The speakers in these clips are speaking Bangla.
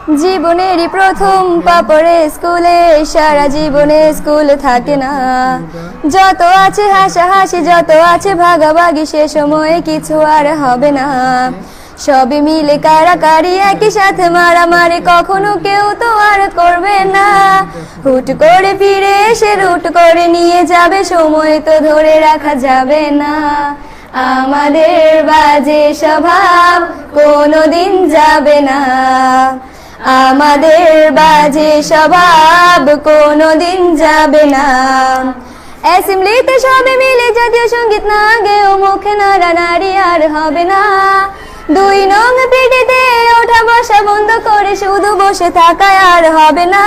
জীবনেরই প্রথম পা পড়ে স্কুলে, সারা জীবনে স্কুল থাকে না। যত আছে হাসাহাসি, যত আছে ভাগাভাগি, সে সময়ে কিছু আর হবে না। সবে মিলে কারাকারি, একই সাথে মারামারি, কখনো কেউ তো আর করবে না। হুট করে ফিরে এসে রুট করে নিয়ে যাবে, সময় তো ধরে রাখা যাবে না। আমাদের বাজে স্বভাব কোনোদিন যাবে না, আমাদের বাজে স্বভাব কোনোদিন যাবে না। অ্যাসেম্বলিতে সবে মিলে জাতীয় সঙ্গীত না গেয়েও মুখে নাড়ানাড়ি আর হবে না। 2 নং পিটিতে ওঠা বসা বন্ধ করে শুধু বসে থাকায় আর হবে না।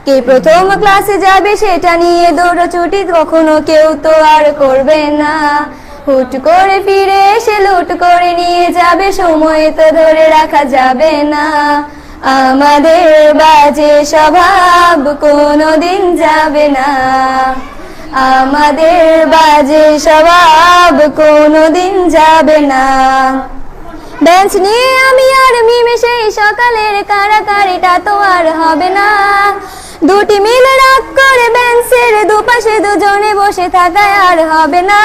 কে প্রথম ক্লাসে যাবে সেটা নিয়ে দৌড়াছুটি কখনো কেউ তো আর করবে না। হুট করে ফিরে এসে লুট করে নিয়ে যাবে, সময় তো ধরে রাখা যাবে না। আমাদের বাজে স্বভাব কোনোদিন যাবে না, আমাদের বাজে স্বভাব কোনোদিন যাবে না। বেঞ্চ নিয়ে আমি আর মিমে সেই সকালের কারাকারিটা তো আর হবে না। দুটি মিলে রাগ করে বেঞ্চের দুপাশে দুজনে বসে থাকায় আর হবে না।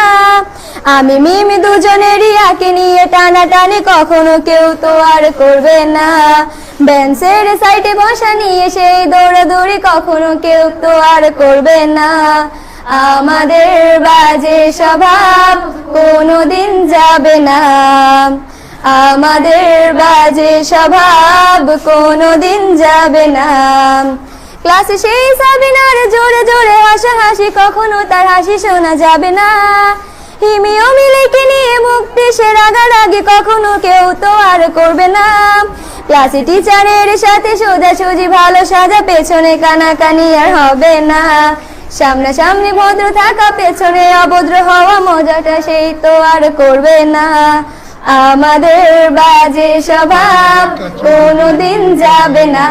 আমি মিমি দুজনেরই আঁকে নিয়ে টানাটানি কখনো কেউ তো আর করবে না। বেঞ্চের সাইডে বসা নিয়ে সেই দৌড়াদৌড়ি কখনো কেউ তো আর করবে না। আমাদের বাজে স্বভাব কোনোদিন যাবে না, আমাদের বাজে স্বভাব কোনোদিন যাবে না। ক্লাসে সেই সাবিনার জোরে জোরে হাসাহাসি, কখনো তার হাসি শোনা যাবে না। হিমি ও মিলিকে নিয়ে মুক্তি সে রাগারাগি কখনো কেউ তো আর করবে না। ক্লাসে টিচারের সাথে সোজাসুজি ভালো সাজা, পেছনে কানাকানি আর হবে না। সামনাসামনি ভদ্র থাকা, পেছনে অভদ্র হওয়া, মজাটা সেই তো আর করবে না। আমাদের বাজে স্বভাব কোনোদিন যাবে না,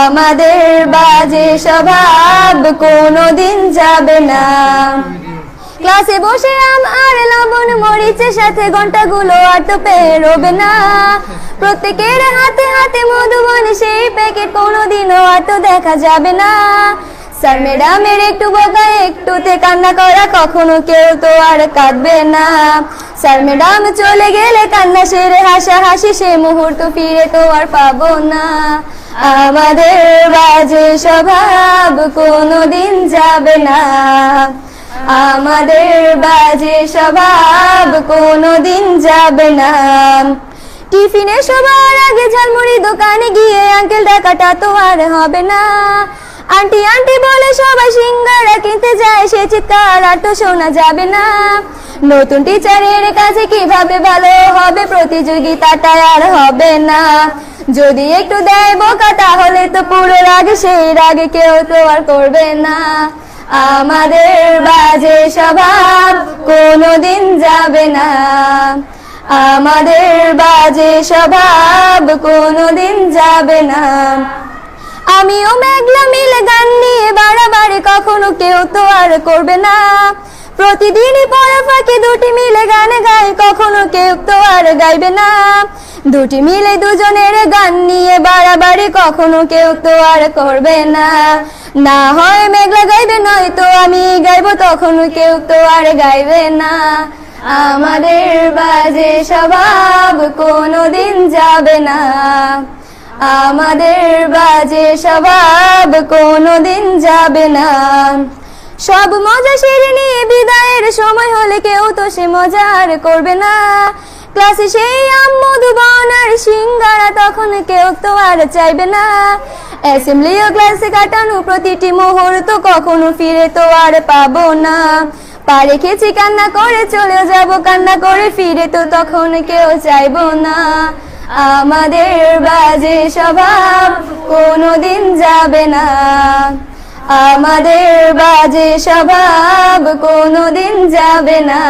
আমাদের বাজে স্বভাব কোনোদিন যাবে না। ক্লাসে বসে আম আর লবণ মরিচের সাথে ঘন্টাগুলো আর তো পেরোবে না। প্রত্যেকের হাতে হাতে মধুবন সেই প্যাকেট কোনোদিনও আর তো দেখা যাবে না। স্যার ম্যাডামের একটু বকা একটুতে কান্না করা, কখনো কেউ তো আর কাঁদবে না। স্যার ম্যাডাম চলে গেলে কান্না সেরে হাসাহাসি, সে মুহূর্ত ফিরে তো আর পাবো না। আমাদের বাজে স্বভাব কোনোদিন যাবে না, আমাদের বাজে স্বভাব কোনোদিন যাবে না। টিফিনে সবার আগে ঝালমুড়ি দোকানে গিয়ে আঙ্কেল ডাকাটা তো আর হবে না। আন্টি আন্টি বলে সবাই সিঙ্গারা কিনতে যায়, সে চিৎকার আর তো শোনা যাবে না। নতুন টিচারের কাছে কিভাবে ভালো হবে, প্রতিযোগিতাটা আর হবে না। যদি একটু দেয় বোকা তাহলে তো পুরো রাগ, সেই রাগে কেউ তো আর করবে না। আমাদের বাজে স্বভাব কোনোদিন যাবে না, আমাদের বাজে স্বভাব কোনোদিন যাবে না। আমিও মেঘলা মিলে গান নিয়ে বাড়াবাড়ি কখনো কেউ তো আর করবে না। প্রতিদিনই পড়া ফাঁকে দুটি মিলে গান গাই, কখনো কেউ তো আর গাইবে না। দুটি মিলে দুজনের গান নিয়ে বাড়াবাড়ি কখনো কেউ তো আর করবে না। না হয় মেঘলা গাইবে, নয়তো আমি গাইবো, তখনও কেউ তো আর গাইবে না। আমাদের বাজে স্বভাব কোনোদিন যাবে না, আমাদের বাজে স্বভাব কোনোদিন যাবে না। সব মজা সেরে নিয়ে বিদায়ের সময় হলে কেউ তো সে মজা আর করবে না। ক্লাসে সেই আম মধুবন আর সিঙ্গারা তখন কেউ তো আর চাইবে না। অ্যাসেম্বলি ও ক্লাসে কাটানো প্রতিটি মুহূর্ত কখনো ফিরে তো আর পাবো না। পা রেখেছি কান্না করে চলে যাব, কান্না করে ফিরে তো তখন কেউ চাইবো না। আমাদের বাজে স্বভাব কোনোদিন যাবে না, আমাদের বাজে স্বভাব কোনোদিন যাবে না।